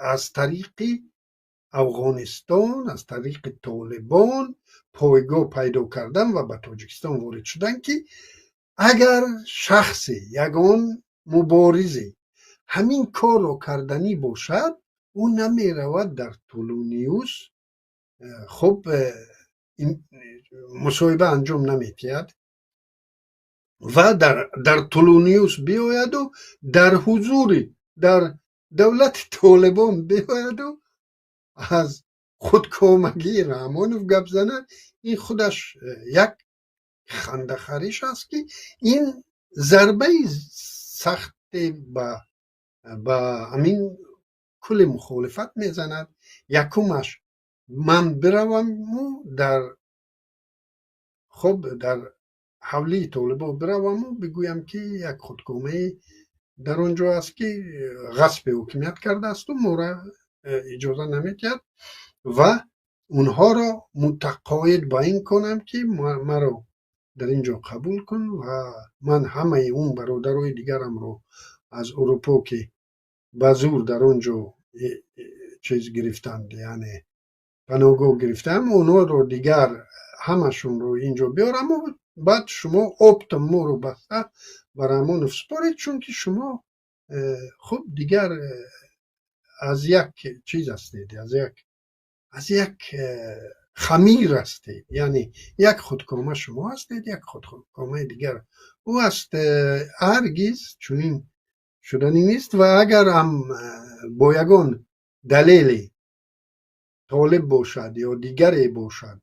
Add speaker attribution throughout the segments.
Speaker 1: از طریق افغانستان، از طریق طالبان پایگاه پیدا کردن و به تاجیکستان وارد شدن که اگر شخص یگان مبارزی همین کار رو کردنی باشد او نمی رود در تولونیوس خب مصاحبه انجام نمی تید و در تولونیوس بیاید و در حضور در دولت طالبان بیاید و از خودکامگی رحمانوف گپ زند. این خودش یک خنده خریش است که این ضربه سخت با همین کل مخالفت میزند. یکمش من بروم در حولی طالبا بروم و بگویم که یک خودکامه در آنجا است که غصب حکومت کرده است و ما را اجازه نمیدهد و اونها را متقاعد با این کنم که مرا در اینجا قبول کن و من همه اون برادرای دیگرم رو از اروپا که به زور در اونجا چیز گرفتند، یعنی پناهگاه گرفتم، اونها رو دیگر همشون رو اینجا بیارم و بعد شما آبت ما رو بسته برامون سپارید، چون که شما خب دیگر از یک چیز هستید، از یک خمیر هستید، یعنی یک خودکامه شما هستید، یک خودکامه دیگر او است. هرگز چنین شدنی نیست و اگر هم با یگان دلیلی طالب باشد یا دیگری باشد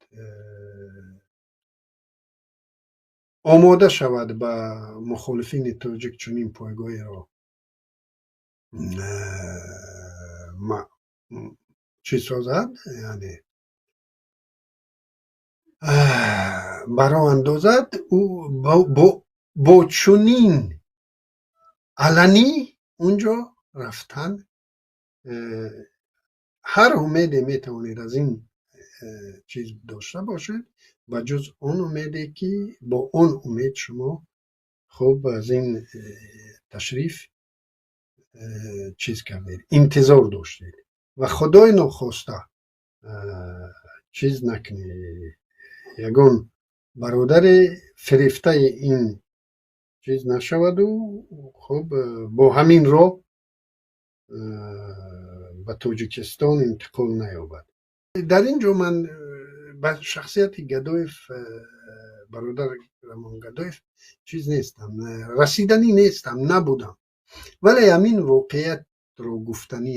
Speaker 1: آماده شود به مخالفین تاجیک چنین پایگاهی را چی سازد، یعنی برا اندازد، او با چنین علنی اونجا رفتن هر امیدی میتوانید از این چیز داشته باشید و جز اون امیده که با اون امید شما خب از این تشریف چیز کردید، انتظار داشتید و خدای نخواسته چیز نکنید، یگان برادر فریفته این چیز نشود و خب با همین رو به تاجیکستان انتقال نیابد. در اینجا من به شخصیت گدایف، برادر رمان گدایف چیز نیستم، رسیدنی نیستم، نبودم، ولی همین واقعیت رو گفتنی